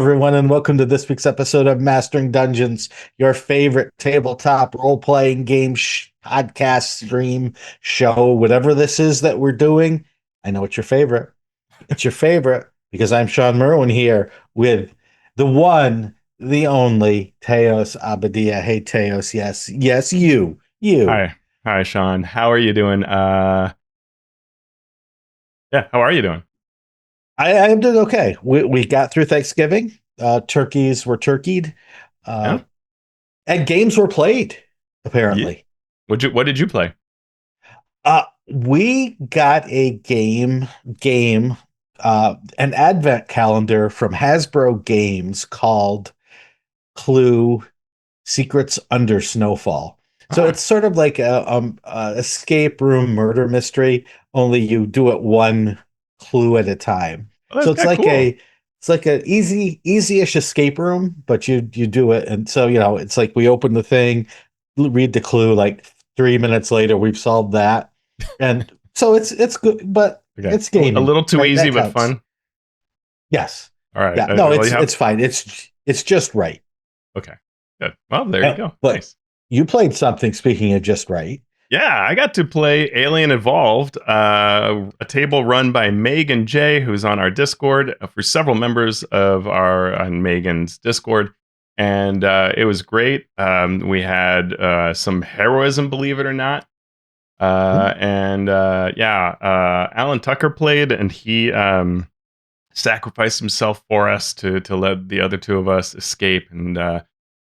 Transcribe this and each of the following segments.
everyone, and welcome to this week's episode of Mastering Dungeons, your favorite tabletop role-playing game podcast, stream, show, whatever this is that we're doing. I know it's your favorite. It's your favorite because I'm Shawn Merwin here with the one, the only Teos Abadia. Hey, Teos. Yes, yes, you. Hi, Shawn. How are you doing? Yeah, how are you doing? I am doing okay. We got through Thanksgiving. Turkeys were turkeyed. Uh, Yeah, and games were played, yeah. apparently. What did you play? We got a an advent calendar from Hasbro Games called Clue Secrets Under Snowfall. So Ah, it's sort of like a escape room murder mystery, only you do it one clue at a time. oh, So that's kind of cool. it's like an easy-ish escape room, but you do it, and so it's like we open the thing, read the clue, like 3 minutes later we've solved that, and so it's good, but Okay, it's a gaming, little too right? easy That but counts. fun. Yes, All right. yeah, no, Well, you have it's fine. It's just right. okay. Good. Well, there you go. But Nice. you played something, speaking of just right. Yeah, I got to play Alien Evolved, a table run by Megan J, who's on our Discord for several members of our on Megan's Discord, and it was great. We had some heroism, believe it or not. Alan Tucker played, and he sacrificed himself for us to let the other two of us escape. And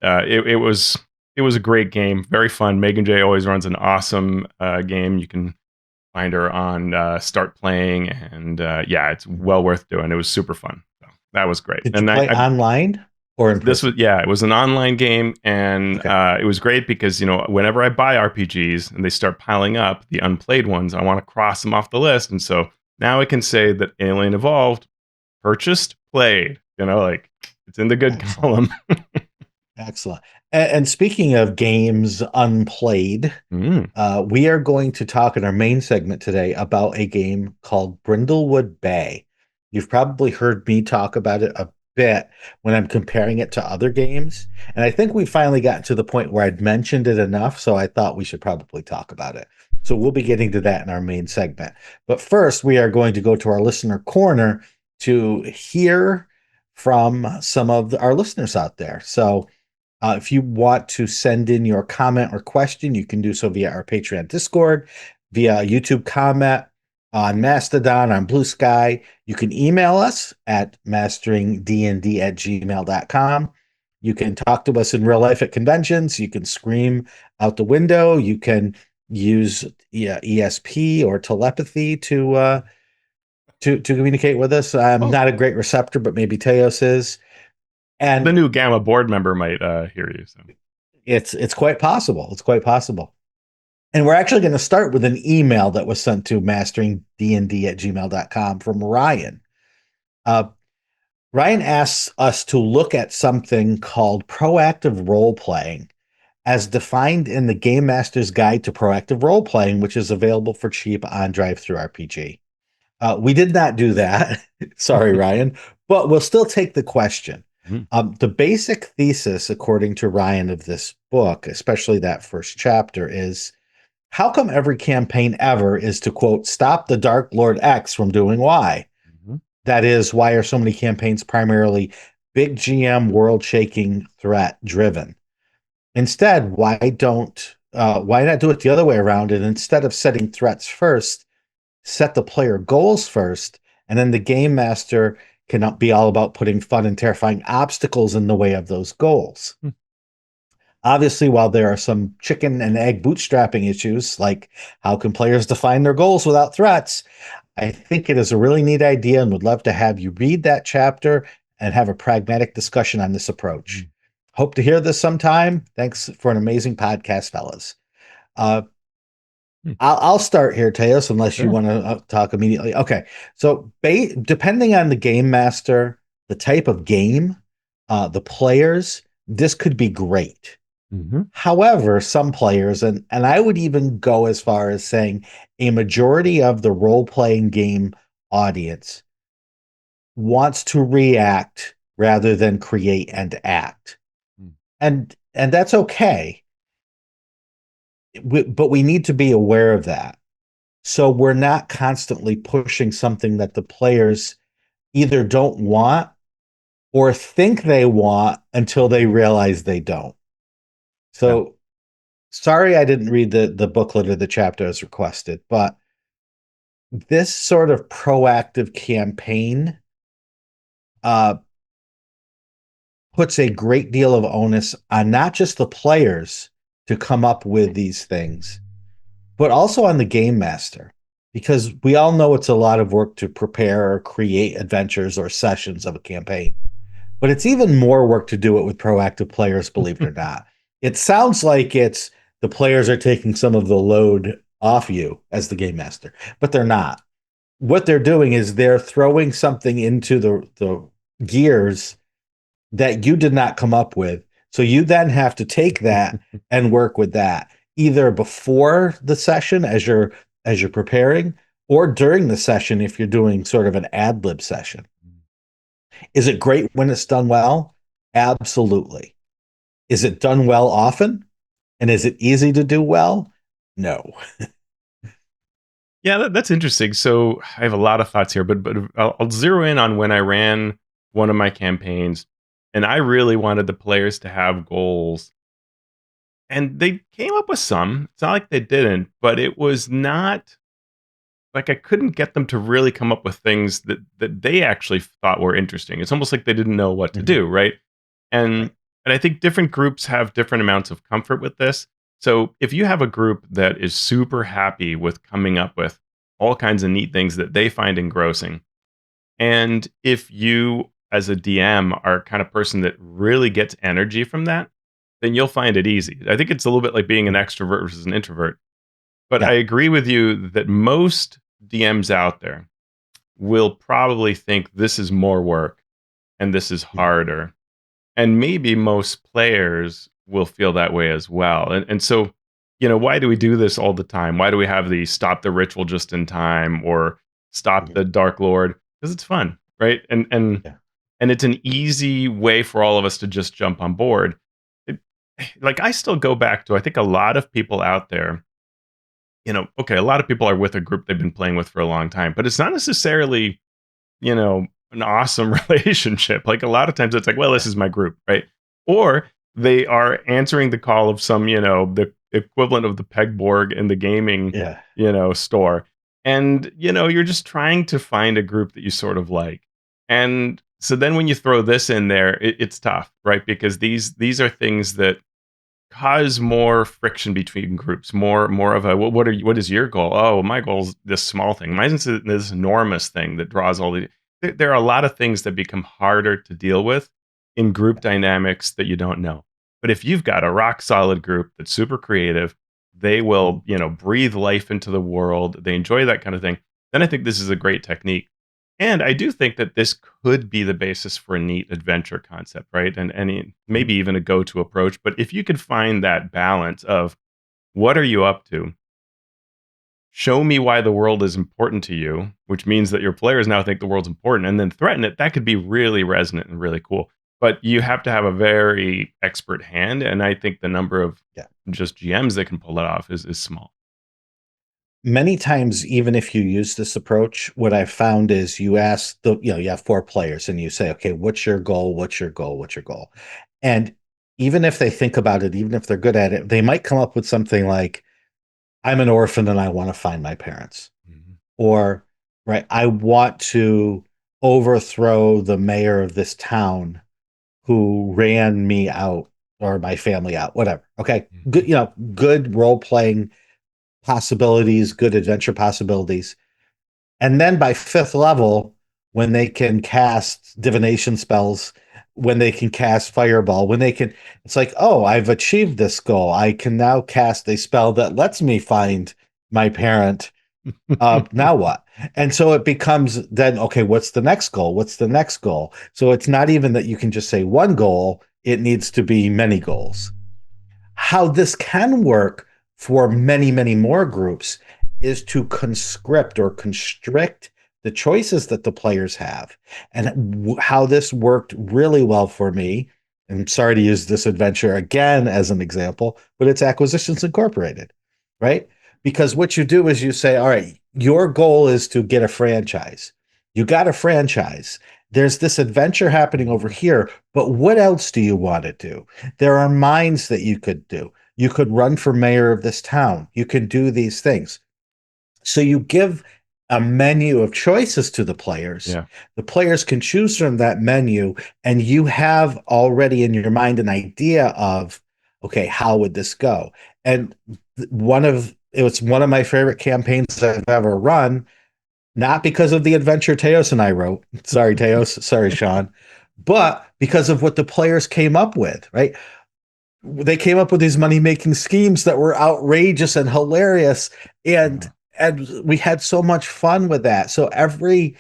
it was a great game, very fun. Megan J always runs an awesome game. You can find her on Start Playing, and it's well worth doing. It was super fun. So that was great. Did you And play I online or in this was person? it was an online game, and Okay. it was great because whenever I buy RPGs and they start piling up the unplayed ones, I want to cross them off the list, and so now I can say that Alien Evolved purchased, played. Like it's in the good Excellent. column. Excellent. And speaking of games unplayed, Mm. we are going to talk in our main segment today about a game called Brindlewood Bay. You've probably heard me talk about it a bit when I'm comparing it to other games. And I think we finally got to the point where I'd mentioned it enough, so I thought we should probably talk about it. So we'll be getting to that in our main segment. But first, we are going to go to our listener corner to hear from some of our listeners out there. So if you want to send in your comment or question, you can do so via our Patreon Discord, via YouTube comment, on Mastodon, on Bluesky. You can email us at masteringdnd@gmail.com. You can talk to us in real life at conventions. You can scream out the window. You can use ESP or telepathy to communicate with us. I'm Well, not a great receptor, but maybe Teos is. the And new Gamma board member might hear you. So it's quite possible. It's quite possible. And we're actually going to start with an email that was sent to masteringdnd@gmail.com from Ryan. Uh, Ryan asks us to look at something called proactive role playing as defined in the Game Master's Guide to Proactive Role Playing, which is available for cheap on Drive-Thru RPG. We did not do that. Sorry, Ryan, but we'll still take the question. Mhm. The basic thesis, according to Ryan, of this book, especially that first chapter, is how come every campaign ever is to, quote, stop the Dark Lord X from doing Y? Mhm. That is, why are so many campaigns primarily big GM world shaking threat driven? Instead, why not do it the other way around? And instead of setting threats first, set the player goals first, and then the game master cannot be all about putting fun and terrifying obstacles in the way of those goals. Obviously, while there are some chicken and egg bootstrapping issues, like how can players define their goals without threats, I think it is a really neat idea and would love to have you read that chapter and have a pragmatic discussion on this approach. Mhm. Hope to hear this sometime. Thanks for an amazing podcast, fellas. Uh, Hmm. I'll start here, Teos, unless you Sure. want to talk immediately. Okay. So, depending on the game master, the type of game, the players, this could be great. Mhm. However, some players, and I would even go as far as saying a majority of the role playing game audience wants to react rather than create and act. Hmm. And that's okay. But we need to be aware of that. So we're not constantly pushing something that the players either don't want or think they want until they realize they don't. Yeah. So sorry I didn't read the booklet or the chapter as requested, but this sort of proactive campaign uh, puts a great deal of onus on not just the players to come up with these things, but also on the game master. Because we all know it's a lot of work to prepare or create adventures or sessions of a campaign. But it's even more work to do it with proactive players, believe it or not. It sounds like it's the players are taking some of the load off you as the game master, but they're not. What they're doing is they're throwing something into the gears that you did not come up with. So you then have to take that and work with that either before the session as you're preparing or during the session if you're doing sort of an ad lib session. Is it great when it's done well? Absolutely. Is it done well often? And is it easy to do well? No. Yeah, that's interesting. So I have a lot of thoughts here, but I'll zero in on when I ran one of my campaigns, and I really wanted the players to have goals, and they came up with some. It's not like they didn't, but it was not like I couldn't get them to really come up with things that they actually thought were interesting. It's almost like they didn't know what to do, right? And Right. and I think different groups have different amounts of comfort with this. So if you have a group that is super happy with coming up with all kinds of neat things that they find engrossing, and if you as a DM are kind of person that really gets energy from that, then you'll find it easy. I think it's a little bit like being an extrovert versus an introvert. But I Yeah. agree with you that most DMs out there will probably think this is more work and this is harder. And maybe most players will feel that way as well. And so, why do we do this all the time? Why do we have the stop the ritual just in time or stop Mhm. the Dark Lord? Because it's fun, right? Yeah. And it's an easy way for all of us to just jump on board. It, like I still go back to I think a lot of people out there okay, a lot of people are with a group they've been playing with for a long time, but it's not necessarily, an awesome relationship. Like a lot of times it's like, well, this Yeah. is my group, right? Or they are answering the call of some, the equivalent of the pegboard in the gaming, Yeah. store. And, you're just trying to find a group that you sort of like. And so then when you throw this in there, it's tough, right? Because these are things that cause more friction between groups, more of a what is your goal? Oh, my goal is this small thing. Mine's this enormous thing that draws all the. There are a lot of things that become harder to deal with in group dynamics that you don't know. But if you've got a rock solid group that's super creative, they will breathe life into the world. They enjoy that kind of thing. Then I think this is a great technique. And I do think that this could be the basis for a neat adventure concept, right? And maybe even a go-to approach. But if you could find that balance of what are you up to? Show me why the world is important to you, which means that your players now think the world's important, and then threaten it. That could be really resonant and really cool. But you have to have a very expert hand, and I think the number of Yeah. just GMs that can pull that off is small. Many times, even if you use this approach, what I've found is you ask you have four players and you say, okay, what's your goal? What's your goal? What's your goal? And even if they think about it, even if they're good at it, they might come up with something like, I'm an orphan and I want to find my parents. Mhm. Or, right, I want to overthrow the mayor of this town who ran me out or my family out, whatever. Okay. Good, Mhm. good role playing possibilities, good adventure possibilities. And then by fifth level, when they can cast divination spells, when they can cast fireball, it's like, oh, I've achieved this goal. I can now cast a spell that lets me find my parent. Now what? And so it becomes then, okay, what's the next goal? What's the next goal? So it's not even that you can just say one goal, it needs to be many goals. How this can work for many, many more groups is to conscript or constrict the choices that the players have. And how this worked really well for me, and I'm sorry to use this adventure again as an example, but it's Acquisitions Incorporated, right? Because what you do is you say, all right, your goal is to get a franchise. You got a franchise. There's this adventure happening over here, but what else do you want to do? There are mines that you could do. You could run for mayor of this town. You can do these things. So you give a menu of choices to the players. Yeah. The players can choose from that menu, and you have already in your mind an idea of, okay, how would this go? And it was one of my favorite campaigns I've ever run, not because of the adventure Teos and I wrote. Sorry, Teos. Sorry, Shawn. But because of what the players came up with, right? They came up with these money making schemes that were outrageous and hilarious, and Yeah. and we had so much fun with that. So every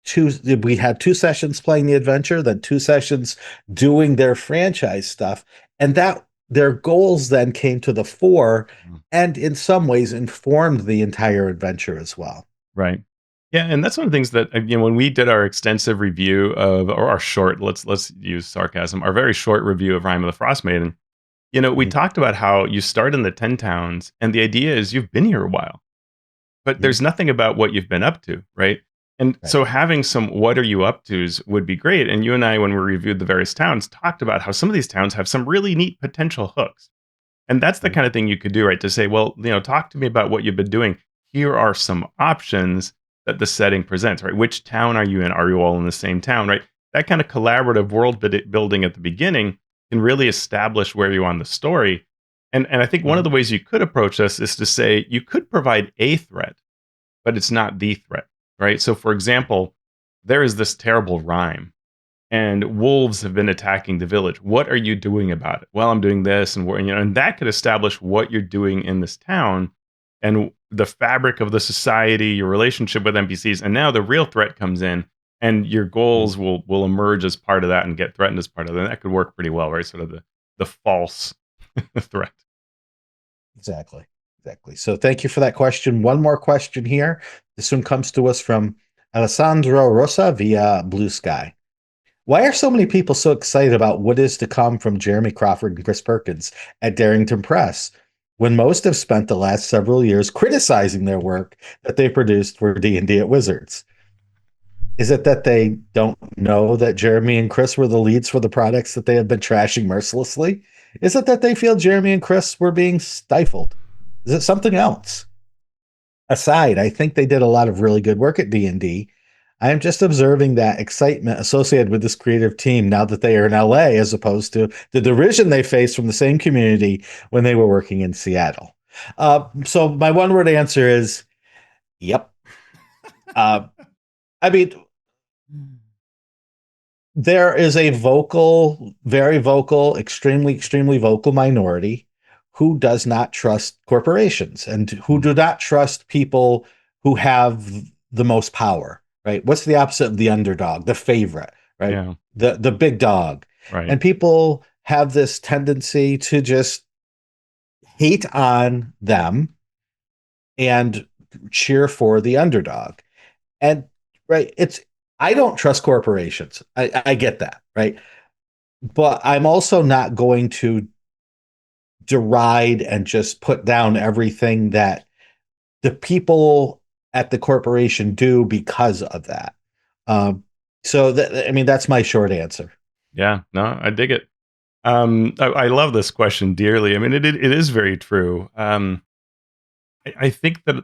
two, we had 2 sessions playing the adventure, then 2 sessions doing their franchise stuff, and that their goals then came to the fore, Mm. and in some ways informed the entire adventure as well. Right. Yeah, and that's one of the things that when we did our extensive review of, or our short, let's use sarcasm, our very short review of Rime of the Frostmaiden. We Mhm. talked about how you start in the 10 towns, and the idea is you've been here a while, but Mhm. there's nothing about what you've been up to, right? And Right. so having some what are you up to's would be great. And you and I, when we reviewed the various towns, talked about how some of these towns have some really neat potential hooks. And that's the Mhm. kind of thing you could do, right? To say, well, talk to me about what you've been doing. Here are some options that the setting presents, right? Which town are you in? Are you all in the same town, right? That kind of collaborative world building at the beginning can really establish where you are on the story. And I think one of Mhm. the ways you could approach this is to say you could provide a threat, but it's not the threat, right? So, for example, there is this terrible rhyme and wolves have been attacking the village. What are you doing about it? Well, I'm doing this, and that could establish what you're doing in this town, and the fabric of the society, your relationship with NPCs, and now the real threat comes in, and your Mhm. goals will emerge as part of that and get threatened as part of that. And that could work pretty well, right? Sort of the false threat. Exactly. Exactly. So thank you for that question. One more question here. This one comes to us from Alessandro Rosa via Bluesky. Why are so many people so excited about what is to come from Jeremy Crawford and Chris Perkins at Darrington Press when most have spent the last several years criticizing their work that they produced for D&D at Wizards? Is it that they don't know that Jeremy and Chris were the leads for the products that they have been trashing mercilessly? Is it that they feel Jeremy and Chris were being stifled? Is it something else? Aside, I think they did a lot of really good work at D&D. I am just observing that excitement associated with this creative team now that they are in LA as opposed to the derision they faced from the same community when they were working in Seattle. So my one word answer is yep. Uh, I mean, there is a vocal, very vocal, extremely vocal minority who does not trust corporations and who Mm. do not trust people who have the most power, right? What's the opposite of the underdog, the favorite, right? Yeah, The big dog. right. And people have this tendency to just hate on them and cheer for the underdog. And right, it's I don't trust corporations. I get that, right? But I'm also not going to deride and just put down everything that the people at the corporation do because of that. Um, I mean, that's my short answer. Yeah, no, I dig it. I love this question dearly. I mean, it is very true. I think that,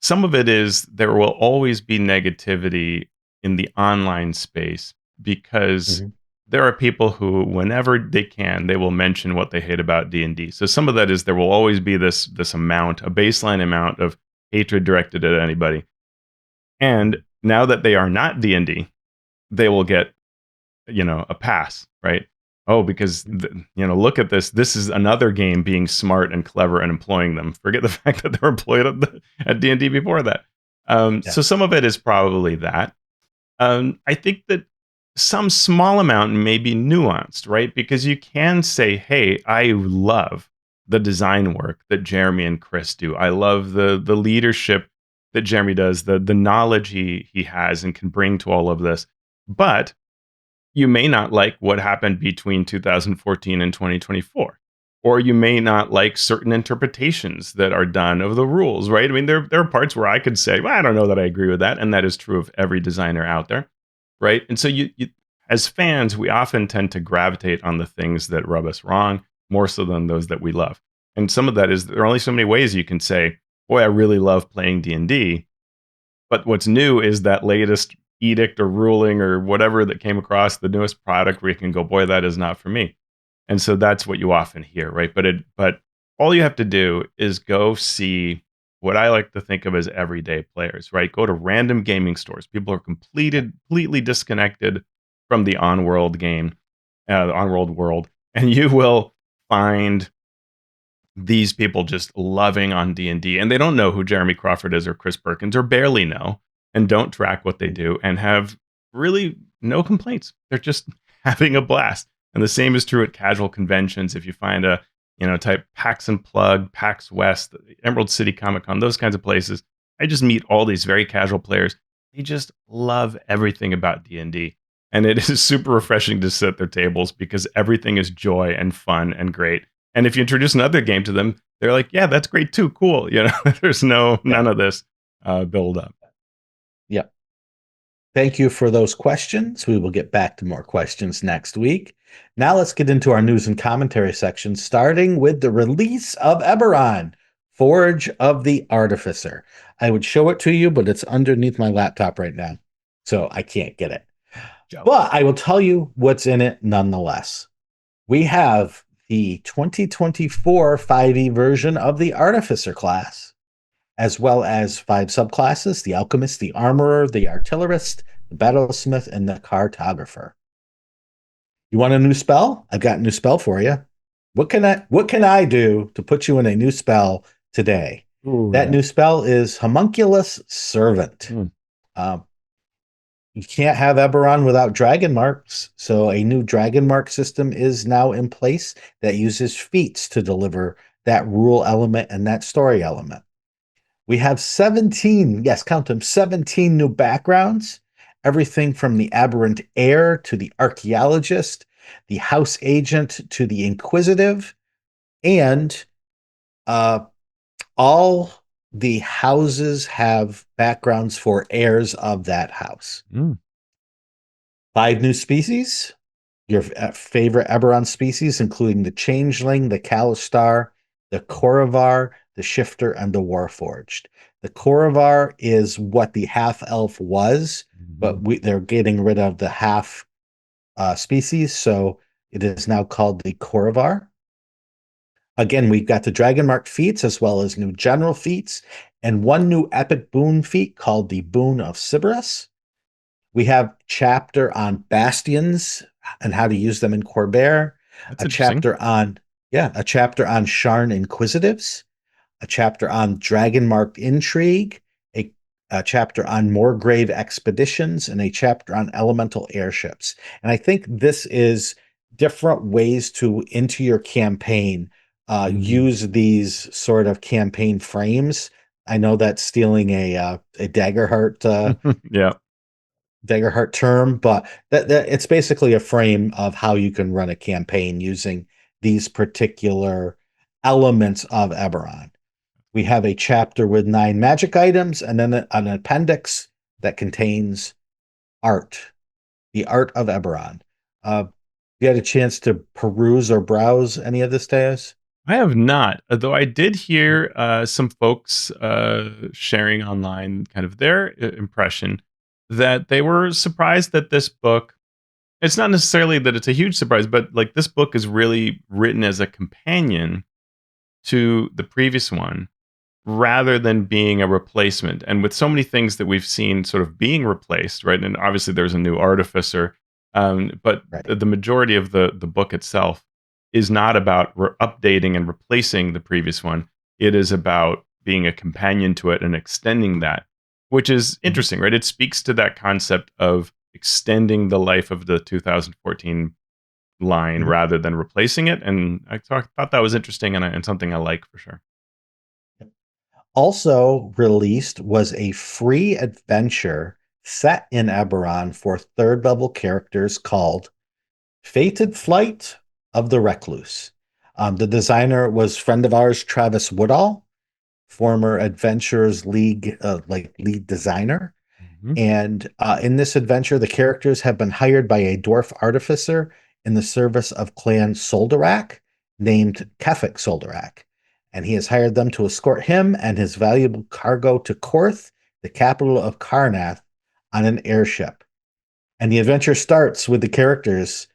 some of it is there will always be negativity in the online space because Mhm. there are people who, whenever they can, they will mention what they hate about D&D. So some of that is there will always be this amount, a baseline amount of hatred directed at anybody. And now that they are not D&D, they will get a pass, right? Oh, because look at this. This is another game being smart and clever and employing them. Forget the fact that they were employed at D&D before that. Yeah. So some of it is probably that. I think that some small amount may be nuanced, right? Because you can say, "Hey, I love the design work that Jeremy and Chris do. I love the leadership that Jeremy does, the knowledge he has and can bring to all of this. But you may not like what happened between 2014 and 2024, or you may not like certain interpretations that are done of the rules, right? I mean, there are parts where I could say, well, I don't know that I agree with that, and that is true of every designer out there, right? And so you as fans, we often tend to gravitate on the things that rub us wrong more so than those that we love. And some of that is there are only so many ways you can say, boy, I really love playing D&D, but what's new is that latest edict or ruling or whatever that came across the newest product where you can go, boy, that is not for me. And so that's what you often hear, right? But all you have to do is go see what I like to think of as everyday players, right? Go to random gaming stores. People are completely disconnected from the on-world game, the on-world world, and you will find these people just loving on D&D, and they don't know who Jeremy Crawford is or Chris Perkins, or barely know, and don't track what they do, and have really no complaints. They're just having a blast. And the same is true at casual conventions. If you find a, type PAX Unplugged, PAX West, Emerald City Comic Con, those kinds of places, I just meet all these very casual players. They just love everything about D&D. And it is super refreshing to sit at their tables because everything is joy and fun and great. And if you introduce another game to them, they're like, yeah, that's great too. Cool. There's Yeah. none of this build up. Yep. Thank you for those questions. We will get back to more questions next week. Now let's get into our news and commentary section, starting with the release of Eberron, Forge of the Artificer. I would show it to you, but it's underneath my laptop right now, so I can't get it. But I will tell you what's in it nonetheless. We have the 2024 5e version of the Artificer class, as well as 5 subclasses: the Alchemist, the Armorer, the Artillerist, the Battlesmith, and the Cartographer. You want a new spell? I've got a new spell for you. What can I do to put you in a new spell today? Ooh, That yeah. new spell is Homunculus Servant. Um, you can't have Eberron without dragon marks, so a new dragon mark system is now in place that uses feats to deliver that rule element and that story element. We have 17, yes, count them, 17 new backgrounds, everything from the aberrant heir to the archaeologist, the house agent to the inquisitive, and all the houses have backgrounds for heirs of that house. 5 new species, your favorite Eberron species, including the Changeling, the Kalistar, the Korrivar, the Shifter, and the Warforged. The Korrivar is what the half-elf was, but they're getting rid of the half species, so it is now called the Korrivar. Again, we've got the Dragon Mark feats as well as new general feats, and 1 new epic boon feat called the Boon of Sybaris. We have chapter on bastions and how to use them in Corvair. That's A interesting. chapter on Sharn Inquisitives. A chapter on Dragon Marked Intrigue. A chapter on Moorgrave Expeditions, and a chapter on Elemental Airships. And I think this is different ways to into your campaign use these sort of campaign frames. I know that's stealing a Daggerheart Yeah. Daggerheart term, but that it's basically a frame of how you can run a campaign using these particular elements of Eberron. We have a chapter with 9 magic items, and then an appendix that contains art, the art of Eberron. You had a chance to peruse or browse any of this, Teos? I have not, though I did hear some folks sharing online kind of their impression that they were surprised that this book, it's not necessarily that it's a huge surprise, but like this book is really written as a companion to the previous one rather than being a replacement. And with so many things that we've seen sort of being replaced, right? And obviously there's a new artificer, but Right. the majority of the book itself is not about updating and replacing the previous one. It is about being a companion to it and extending that, which is interesting, right? It speaks to that concept of extending the life of the 2014 line Mhm. rather than replacing it. And I thought that was interesting and something I like for sure. Also released was a free adventure set in Eberron for third level characters called Fated Flight of the Recluse. The designer was friend of ours, Travis Woodall, former Adventurers League like lead designer. Mhm. And in this adventure, the characters have been hired by a dwarf artificer in the service of Clan Soldarak, named Kefik Soldarak. And he has hired them to escort him and his valuable cargo to Korth, the capital of Karnath, on an airship. And the adventure starts with the characters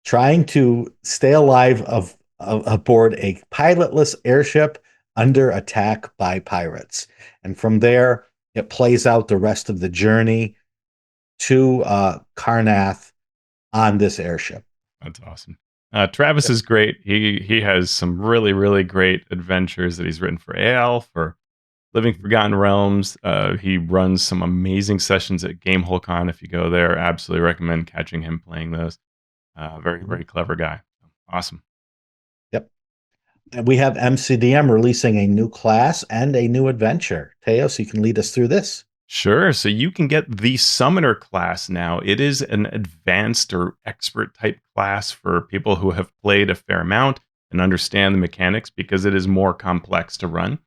trying to stay alive aboard a pilotless airship under attack by pirates. And from there, it plays out the rest of the journey to Karnath on this airship. That's awesome. Travis Yep. is great. He has some really great adventures that he's written for AL, for Living Forgotten Realms. He runs some amazing sessions at GameholeCon. If you go there, absolutely recommend catching him playing those. Mhm. Very clever guy. Awesome. Yep. And we have MCDM releasing a new class and a new adventure. Teos, you can lead us through this. Sure. So you can get the Summoner class now. It is an advanced or expert type class for people who have played a fair amount and understand the mechanics because it is more complex to run.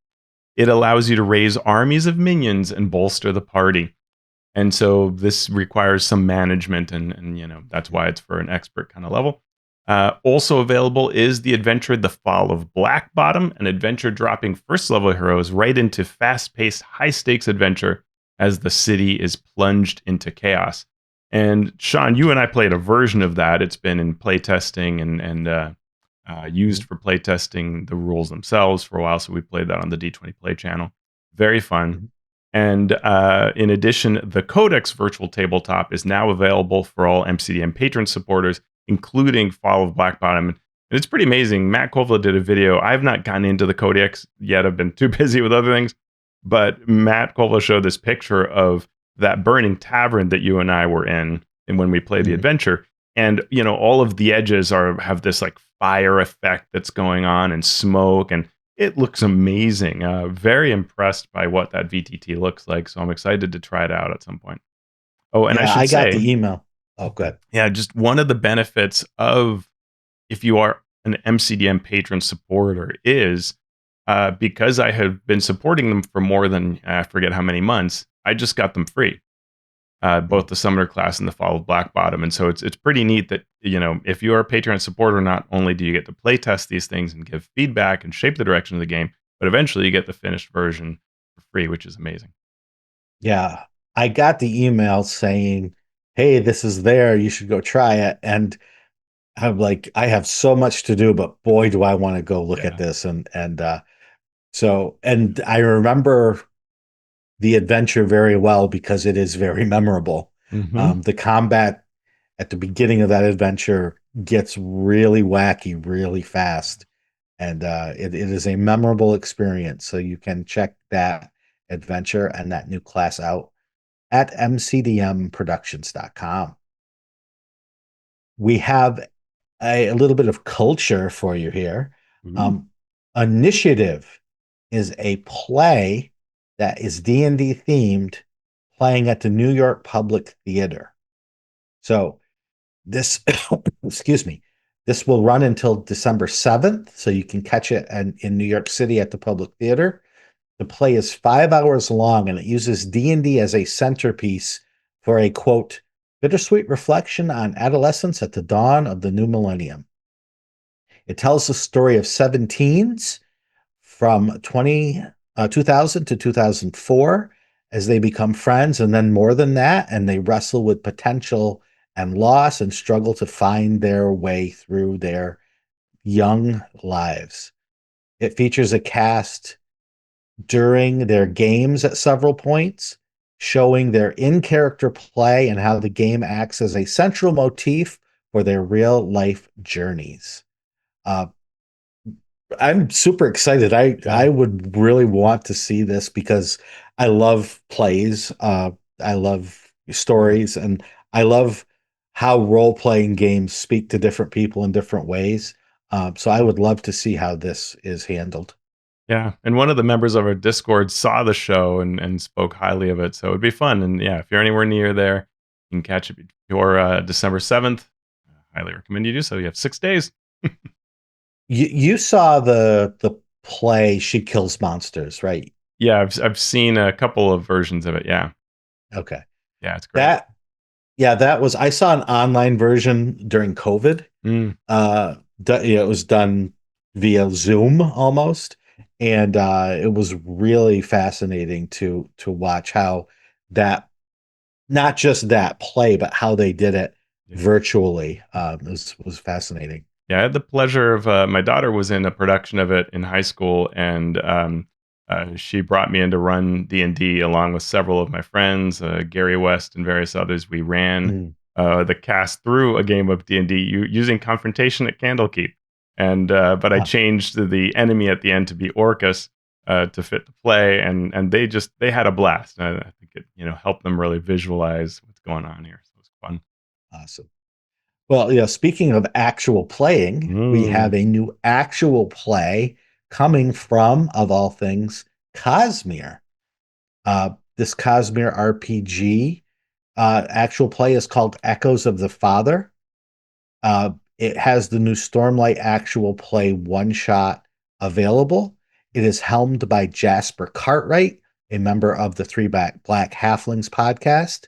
It allows you to raise armies of minions and bolster the party. And so this requires some management, and that's why it's for an expert kind of level. Also available is the adventure The Fall of Blackbottom, an adventure dropping first level heroes right into fast paced, high stakes adventure as the city is plunged into chaos. And Shawn, you and I played a version of that. It's been in playtesting and used for playtesting the rules themselves for a while. So we played that on the D20 Play channel. Very fun. Mhm. And in addition, the Codex Virtual Tabletop is now available for all MCDM patron supporters, including Fall of Blackbottom. And it's pretty amazing. Matt Kovla did a video. I've not gotten into the Codex yet. I've been too busy with other things. But Matt Kovla showed this picture of that burning tavern that you and I were in and when we played the Mhm. adventure. And all of the edges have this like fire effect that's going on and smoke, and it looks amazing. Very impressed by what that VTT looks like. So I'm excited to try it out at some point. Oh, and I Yeah, should I got say, the email. Oh, good. yeah, just one of the benefits of if you are an MCDM patron supporter is because I have been supporting them for more than I forget how many months. I just got them free, both the Summoner class and the Fall of Blackbottom. And so it's pretty neat that if you are a Patreon supporter, not only do you get to play test these things and give feedback and shape the direction of the game, but eventually you get the finished version for free, which is amazing. Yeah, I got the email saying, "Hey, this is there. You should go try it." And I'm like, I have so much to do, but boy, do I want to go look at Yeah. this. And I remember the adventure very well because it is very memorable. Hmm. The combat at the beginning of that adventure gets really wacky really fast, and it is a memorable experience. So you can check that adventure and that new class out at mcdmproductions.com. We have a little bit of culture for you here. Ooh. Um, Initiative is a play that is D&D themed, playing at the New York Public Theater. So this, excuse me, this will run until December 7th, so you can catch it in New York City at the Public Theater. The play is 5 hours long, and it uses D&D as a centerpiece for a quote bittersweet reflection on adolescence at the dawn of the new millennium. It tells the story of 17s from 2000 to 2004 as they become friends, and then more than that, and they wrestle with potential and loss and struggle to find their way through their young lives. It features a cast during their games at several points, showing their in character play and how the game acts as a central motif for their real life journeys. Uh, I'm super excited. I Yeah. would really want to see this because I love plays. I love Yeah. stories, and I love how role playing games speak to different people in different ways. So I would love to see how this is handled. Yeah, and one of the members of our Discord saw the show and spoke highly of it, so it'd be fun. And yeah, if you're anywhere near there, you can catch it before December 7th. Highly recommend you do so. You have 6 days. You saw the play She Kills Monsters, right? Yeah, I've seen a couple of versions of it. Yeah, Okay. yeah, it's great. That Yeah, that was I saw an online version during COVID. Mm, It was done via Zoom almost, and it was really fascinating to watch how that not just that play, but how they did it yeah. virtually. Was fascinating. Yeah, I had the pleasure of my daughter was in a production of it in high school, and she brought me in to run D&D along with several of my friends, Gary West and various others. We ran Mm. the cast through a game of D&D using Confrontation at Candlekeep, and but I Huh, changed the enemy at the end to be Orcus to fit the play, and they had a blast. I think it helped them really visualize what's going on here. So it was fun. awesome. Well, speaking of actual playing, we Mm, have a new actual play coming from, of all things, Cosmere. This Cosmere RPG actual play is called Echoes of the Father. It has the new Stormlight actual play one shot available. It is helmed by Jasper Cartwright, a member of the Three Black Halflings podcast.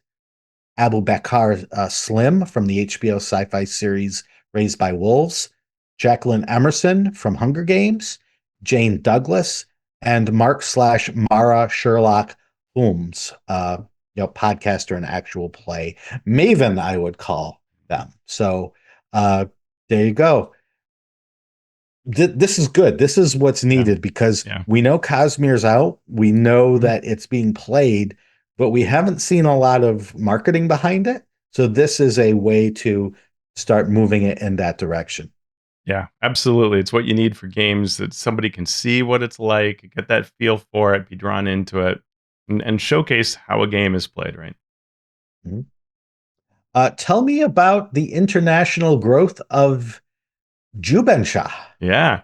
Abu Bakar Slim from the HBO sci-fi series Raised by Wolves, Jacqueline Emerson from Hunger Games, Jane Douglas, and Mark/Mara Sherlock Holmes, podcaster and actual play maven, I would call them. So uh, there you go. This is good. This is what's yeah, needed because yeah. we know Cosmere's out. We know Mhm. that it's being played, but we haven't seen a lot of marketing behind it. So this is a way to start moving it in that direction. Yeah, absolutely. It's what you need for games that somebody can see what it's like, get that feel for it, be drawn into it, and showcase how a game is played, right? Mhm. Tell me about the international growth of Jubensha. Yeah.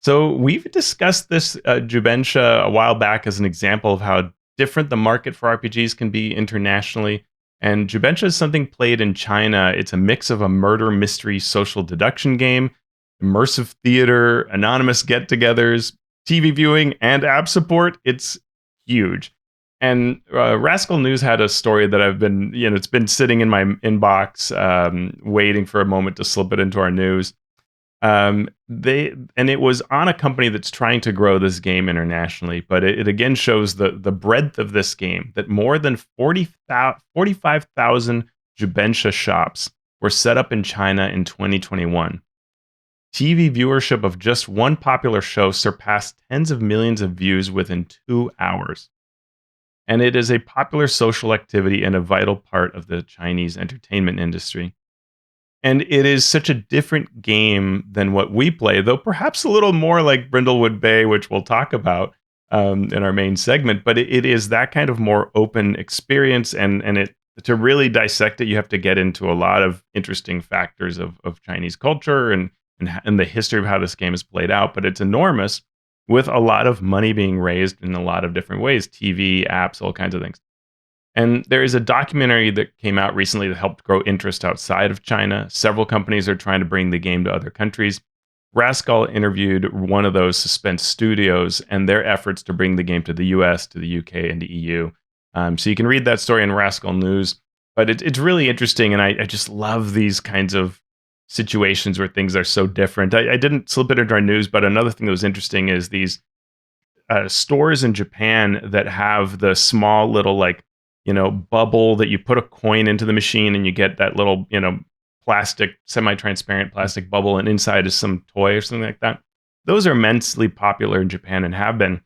So we've discussed this Jubensha a while back as an example of how different the market for RPGs can be internationally. And Jubensha is something played in China. It's a mix of a murder mystery social deduction game, immersive theater, anonymous get togethers, TV viewing, and app support. It's huge. And Rascal News had a story that I've been, it's been sitting in my inbox, waiting for a moment to slip it into our news. It was on a company that's trying to grow this game internationally, but it again shows the breadth of this game, that more than 45,000 Jubensha shops were set up in China in 2021. TV viewership of just one popular show surpassed tens of millions of views within 2 hours. And it is a popular social activity and a vital part of the Chinese entertainment industry. And it is such a different game than what we play, though perhaps a little more like Brindlewood Bay, which we'll talk about in our main segment. But it is that kind of more open experience, and it to really dissect it, you have to get into a lot of interesting factors of Chinese culture and the history of how this game is played out. But it's enormous, with a lot of money being raised in a lot of different ways: TV, apps, all kinds of things. And there is a documentary that came out recently that helped grow interest outside of China. Several companies are trying to bring the game to other countries. Rascal interviewed one of those suspense studios and their efforts to bring the game to the US, to the UK, and the EU. So you can read that story in Rascal News. But it's really interesting, and I just love these kinds of situations where things are so different. I didn't slip it into our news, but another thing that was interesting is these stores in Japan that have the small little bubble that you put a coin into the machine and you get that little plastic semi-transparent plastic bubble and inside is some toy or something like that. Those are immensely popular in Japan and have been.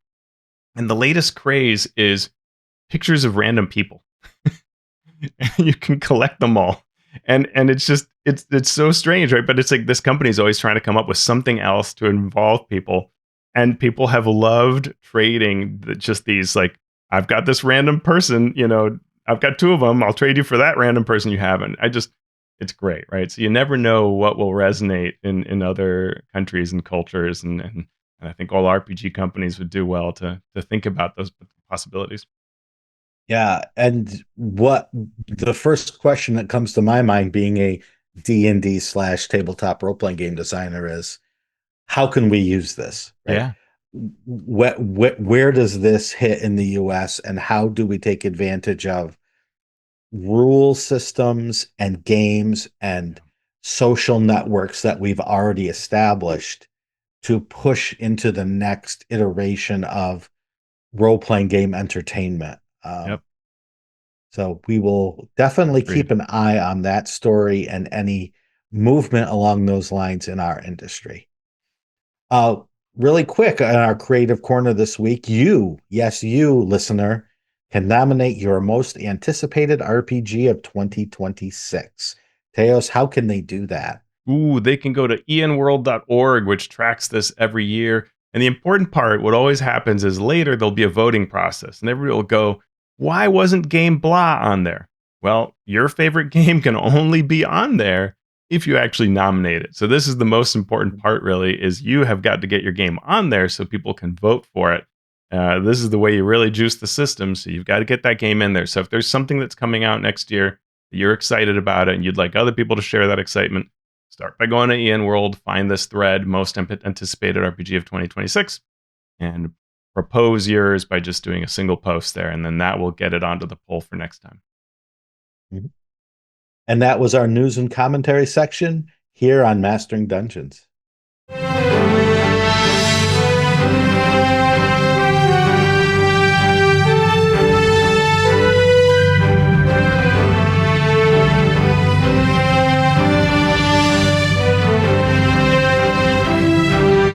And the latest craze is pictures of random people. You can collect them all. And it's so strange, right? But it's like this company is always trying to come up with something else to involve people, and people have loved trading just these, like, I've got this random person, I've got two of them, I'll trade you for that random person you have. And it's great, right? So you never know what will resonate in other countries and cultures, and And I think all RPG companies would do well to think about those possibilities. Yeah, and what the first question that comes to my mind being a D&D slash tabletop role-playing game designer is how can we use this, right? Yeah. Where does this hit in the US and how do we take advantage of rule systems and games and social networks that we've already established to push into the next iteration of role-playing game entertainment? Yep. So we will definitely keep Agreed. an eye on that story and any movement along those lines in our industry. Uh, Really quick in our creative corner this week, you, yes, you, listener, can nominate your most anticipated RPG of 2026. Teos, how can they do that? Ooh, they can go to enworld.org, which tracks this every year. And the important part, what always happens is later there'll be a voting process, and everybody will go, why wasn't game blah on there? Well, your favorite game can only be on there if you actually nominate it. So this is the most important part, really, is you have got to get your game on there so people can vote for it. This is the way you really juice the system. So you've got to get that game in there. So if there's something that's coming out next year, you're excited about it, and you'd like other people to share that excitement, start by going to EN World, find this thread, most anticipated RPG of 2026, and propose yours by just doing a single post there. And then that will get it onto the poll for next time. Mhm. And that was our news and commentary section here on Mastering Dungeons.